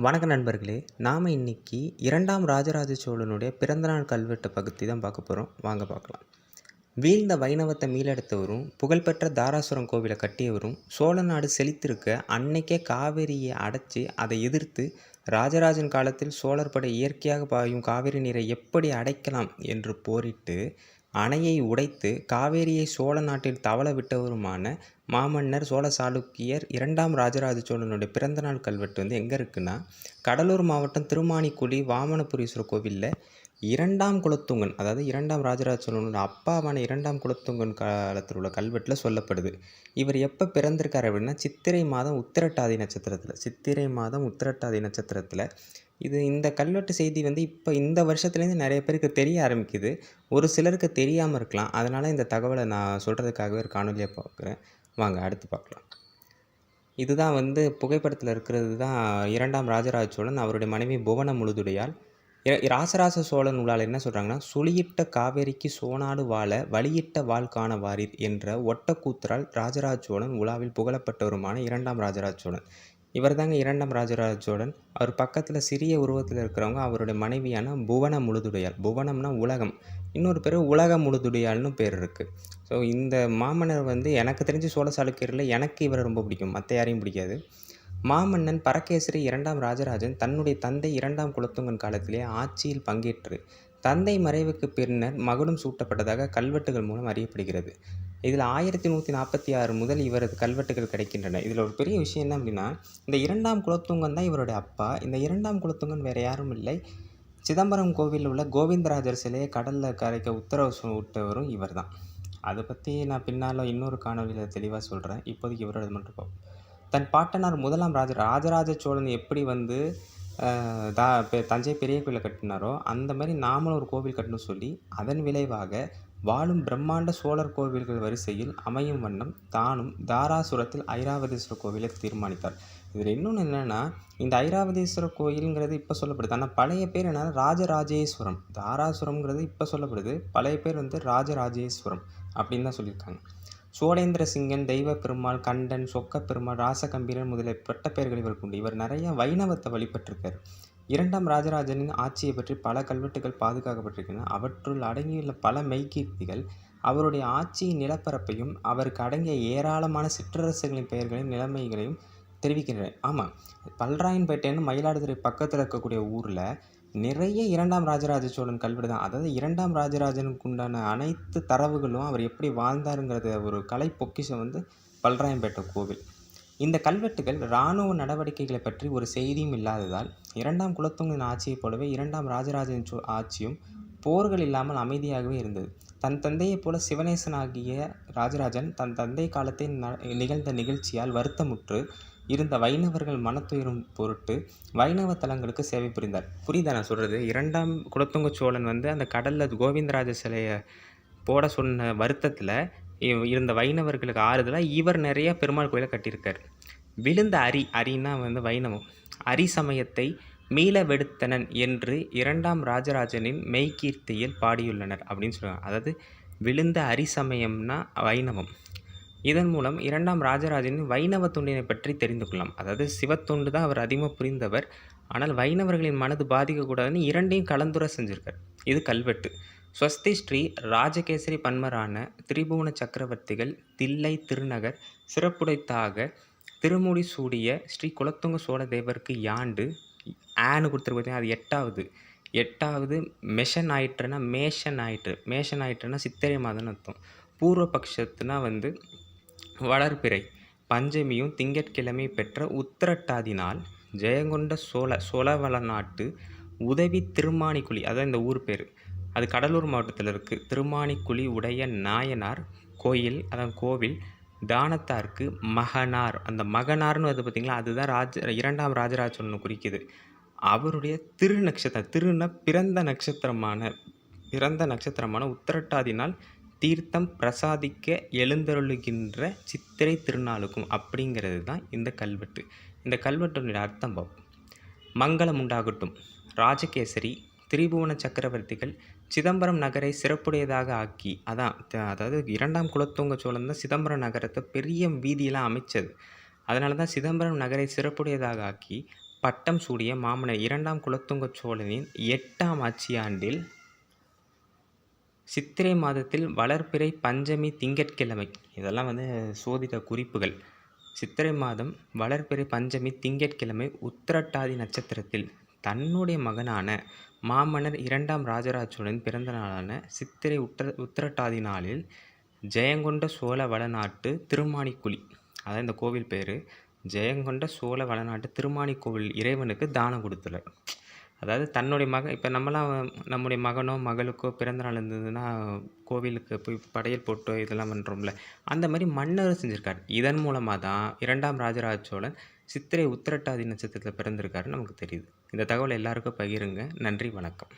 வணக்க நண்பர்களே! நாம இன்னைக்கு 2ஆம் ராஜராஜ சோழனுடைய பிறந்தநாள் கல்வெட்டு பத்தி தான் பார்க்க போறோம். வாங்க பார்க்கலாம். வீழ்ந்த வைணவத்த மீளெடுத்தவரும், புகழ்பெற்ற தாராசுரம் கோவில கட்டியவரும், சோழ நாடு செழித்திருக்க அன்னைக்கே காவிரிய அடைச்சு அதை எதிர்த்து ராஜராஜன் காலத்தில் சோழர் படை இயற்கையாக பாயும் காவிரி நீரை எப்படி அடைக்கலாம் என்று போரிட்டு, அணையை உடைத்து காவேரியை சோழ நாட்டில் தவழ விட்டவருமான மாமன்னர் சோழ சாளுக்கியர் 2ஆம் ராஜராஜ சோழனுடைய பிறந்தநாள் கல்வெட்டு எங்கே இருக்குன்னா, கடலூர் மாவட்டம் திருமாணிக்குடி வாமனபுரீஸ்வரர் கோவிலில் 2ஆம் குலோத்துங்கன், அதாவது 2ஆம் ராஜராஜ சோழனோட அப்பாவான 2ஆம் குலோத்துங்கன் காலத்தில் உள்ள கல்வெட்டில் சொல்லப்படுது. இவர் எப்போ பிறந்திருக்கார் அப்படின்னா, சித்திரை மாதம் உத்திரட்டாதி நட்சத்திரத்தில் இந்த கல்வெட்டு செய்தி இப்போ இந்த வருஷத்துலேருந்து நிறைய பேருக்கு தெரிய ஆரம்பிக்குது. ஒரு சிலருக்கு தெரியாமல் இருக்கலாம். அதனால் இந்த தகவலை நான் சொல்கிறதுக்காகவே ஒரு காணொலியாக பார்க்குறேன். வாங்க அடுத்து பார்க்கலாம். இதுதான் புகைப்படத்தில் இருக்கிறது தான் 2ஆம் ராஜராஜ சோழன். அவருடைய மனைவி புவன முழுதுடையாள். ராசராச சோழன் உலால் என்ன சொல்கிறாங்கன்னா, சுழியிட்ட காவேரிக்கு சோனாடு வாழ வழியிட்ட வாள் காண வாரீர் என்ற ஒட்டக்கூத்தரால் ராஜராஜ சோழன் உலாவில் புகழப்பட்டவருமான 2ஆம் ராஜராஜ சோழன். இவர் தாங்க 2ஆம் ராஜராஜ சோழன். அவர் பக்கத்தில் சிறிய உருவத்தில் இருக்கிறவங்க அவருடைய மனைவியான புவன முழுதுடையாள். புவனம்னா உலகம், இன்னொரு பேர் உலக முழுதுடையாள்னு பேர் இருக்குது. ஸோ இந்த மாமன்னர் எனக்கு தெரிஞ்சு சோழ சாளுக்கியரில் எனக்கு இவரை ரொம்ப பிடிக்கும், மற்ற யாரையும் பிடிக்காது. மாமன்னன் பரகேசரி 2ஆம் ராஜராஜன் தன்னுடைய தந்தை 2ஆம் குலோத்துங்கன் காலத்திலே ஆட்சியில் பங்கேற்று தந்தை மறைவுக்கு பின்னர் மகுடம் சூட்டப்பட்டதாக கல்வெட்டுகள் மூலம் அறியப்படுகிறது. இதில் 1146 முதல் இவரது கல்வெட்டுகள் கிடைக்கின்றன. இதில் ஒரு பெரிய விஷயம் என்ன அப்படின்னா, இந்த 2ஆம் குலோத்துங்கன் தான் இவருடைய அப்பா. இந்த 2ஆம் குலோத்துங்கன் வேறு யாரும் இல்லை, சிதம்பரம் கோவிலில் உள்ள கோவிந்தராஜர் சிலையை கடலில் கரைக்க உத்தரவு விட்டவரும் இவர் தான். அதை பற்றி நான் பின்னால் இன்னொரு காணொலியில் தெளிவாக சொல்கிறேன். இப்போதைக்கு இவரோட மட்டும் பார்ப்போம். தன் பாட்டனார் முதலாம் ராஜராஜ சோழன் எப்படி தஞ்சை பெரிய கோயிலை கட்டினாரோ அந்த மாதிரி நாமளும் ஒரு கோவில் கட்டணும்னு சொல்லி அதன் விளைவாக வாழும் பிரம்மாண்ட சோழர் கோவில்கள் வரிசையில் அமையும் வண்ணம் தானும் தாராசுரத்தில் ஐராவதீஸ்வரர் கோவிலை தீர்மானித்தார். இதில் இன்னொன்று என்னென்னா, இந்த ஐராவதீஸ்வரர் கோயிலுங்கிறது இப்போ சொல்லப்படுது, ஆனால் பழைய பேர் என்னன்னா ராஜராஜேஸ்வரம். தாராசுரம்ங்கிறது இப்போ சொல்லப்படுது, பழைய பேர் ராஜராஜேஸ்வரம் அப்படின்னு தான் சொல்லியிருக்காங்க. சோழேந்திர சிங்கன், தெய்வ பெருமாள், கண்டன், சொக்க பெருமாள், ராசகம்பீரன் முதலிய பட்ட பெயர்கள் இவருக்கு உண்டு. இவர் நிறைய வைணவத்தை வழிபட்டிருக்கார். 2ஆம் ராஜராஜனின் ஆட்சியை பற்றி பல கல்வெட்டுகள் பாதுகாக்கப்பட்டிருக்கின்றன. அவற்றுள் அடங்கியுள்ள பல மெய்கீர்த்திகள் அவருடைய ஆட்சியின் நிலப்பரப்பையும் அவருக்கு அடங்கிய ஏராளமான சிற்றரசுகளின் பெயர்களையும் நிலைமைகளையும் தெரிவிக்கின்றன. ஆமாம், பல்ராயன்பேட்டைன்னு மயிலாடுதுறை பக்கத்தில் இருக்கக்கூடிய ஊரில் நிறைய 2ஆம் ராஜராஜ சோழன் கல்வெட்டு தான். அதாவது 2ஆம் ராஜராஜனுக்கு உண்டான அனைத்து தரவுகளும் அவர் எப்படி வாழ்ந்தாருங்கிறத ஒரு கலை பொக்கிஷம் பல்ராயம்பேட்டை கோவில். இந்த கல்வெட்டுகள் இராணுவ நடவடிக்கைகளை பற்றி ஒரு செய்தியும் இல்லாததால் 2ஆம் குலோத்துங்கன் ஆட்சியைப் போலவே 2ஆம் ராஜராஜன் ஆட்சியும் போர்கள் இல்லாமல் அமைதியாகவே இருந்தது. தன் தந்தையைப் போல சிவனேசனாகிய ராஜராஜன் தன் தந்தை காலத்தில் நிகழ்ந்த நிகழ்ச்சியால் வருத்தமுற்று இருந்த வைணவர்கள் மனத்துயரும் பொருட்டு வைணவ தலங்களுக்கு சேவை புரிந்தார். புரியுதா நான் சொல்கிறது? 2ஆம் குலோத்துங்க சோழன் அந்த கடலில் கோவிந்தராஜ சிலையை போட சொன்ன வருத்தத்தில் இருந்த வைணவர்களுக்கு ஆறுதலாக இவர் நிறைய பெருமாள் கோயிலை கட்டியிருக்கார். விழுந்த அரின்னா வைணவம், அரி சமயத்தை மீள வெடுத்தனன் என்று 2ஆம் ராஜராஜனின் மெய்கீர்த்தியில் பாடியுள்ளனர் அப்படின்னு சொல்லுவாங்க. அதாவது விழுந்த அரி சமயம்னா வைணவம். இதன் மூலம் 2ஆம் ராஜராஜனின் வைணவ தொண்டினை பற்றி தெரிந்து கொள்ளலாம். அதாவது சிவத்தொண்டு தான் அவர் அதிகமாக புரிந்தவர், ஆனால் வைணவர்களின் மனது பாதிக்கக்கூடாதுன்னு இரண்டையும் கலந்துர செஞ்சிருக்கார். இது கல்வெட்டு. ஸ்வஸ்தி ஸ்ரீ ராஜகேசரி பன்மரான திரிபுவன சக்கரவர்த்திகள் தில்லை திருநகர் சிறப்புடைத்தாக திருமுடி சூடிய ஸ்ரீ குலோத்துங்க சோழ தேவருக்கு யாண்டு ஆன்னு கொடுத்துருக்கு. அது 8வது மேஷ ஞாயிற்றுனா சித்திரை மாதம்னு அர்த்தம். பூர்வ பட்சத்துனா வளர்பிறை பஞ்சமியும் திங்கட்கிழமை பெற்ற உத்திரட்டாதி நாள் ஜெயங்கொண்ட சோழவள நாட்டு உதவி திருமாணிக்குழி, அதான் இந்த ஊர் பேர், அது கடலூர் மாவட்டத்தில் இருக்குது. திருமாணிக்குழி உடைய நாயனார் கோயில், அதான் கோவில் தானத்தாருக்கு மகனார். அந்த மகனார்னு பார்த்திங்களா, அதுதான் 2ஆம் ராஜராஜ சோழனை குறிக்குது. அவருடைய திருநட்சத்திரம், பிறந்த நட்சத்திரமான உத்திரட்டாதி நாள் தீர்த்தம் பிரசாதிக்க எழுந்தருளுகின்ற சித்திரை திருநாளுக்கும் அப்படிங்கிறது தான் இந்த கல்வெட்டு. இந்த கல்வெட்டுடைய அர்த்தம் பார்ப்போம். மங்களம் உண்டாகட்டும். ராஜகேசரி திரிபுவன சக்கரவர்த்திகள் சிதம்பரம் நகரை சிறப்புடையதாக ஆக்கி, அதாவது 2ஆம் குலோத்துங்க சோழன் தான் சிதம்பரம் நகரத்தை பெரிய வீதியெல்லாம் அமைச்சது. அதனால தான் சிதம்பரம் நகரை சிறப்புடையதாக ஆக்கி பட்டம் சூடிய மாமன்னர் 2ஆம் குலோத்துங்க சோழனின் 8ஆம் ஆட்சியாண்டில் சித்திரை மாதத்தில் வளர்பிறை பஞ்சமி திங்கட்கிழமை, இதெல்லாம் சோதிட குறிப்புகள். சித்திரை மாதம் வளர்பிறை பஞ்சமி திங்கட்கிழமை உத்திரட்டாதி நட்சத்திரத்தில் தன்னுடைய மகனான மாமன்னர் 2ஆம் ராஜராஜ சோழன் பிறந்த நாளான சித்திரை உத்திரட்டாதி நாளில் ஜெயங்கொண்ட சோழ வளநாட்டு திருமாணிக்குழி, அதான் இந்த கோவில் பேர், ஜெயங்கொண்ட சோழ வளநாட்டு திருமாணிக்கோவில் இறைவனுக்கு தானம் கொடுத்துள்ளார். அதாவது தன்னுடைய மகன், இப்போ நம்முடைய மகனோ மகளுக்கோ பிறந்த நாள் இருந்ததுன்னா கோவிலுக்கு போய் படையல் போட்டோ இதெல்லாம் பண்ணுறோம்ல, அந்த மாதிரி மன்னர் செஞ்சுருக்கார். இதன் மூலமாக தான் 2ஆம் ராஜராஜ சோழன் சித்திரை உத்திரட்டாதி நட்சத்திரத்தில் பிறந்திருக்காருன்னு நமக்கு தெரியுது. இந்த தகவல் எல்லாருக்கும் பகிருங்க. நன்றி, வணக்கம்.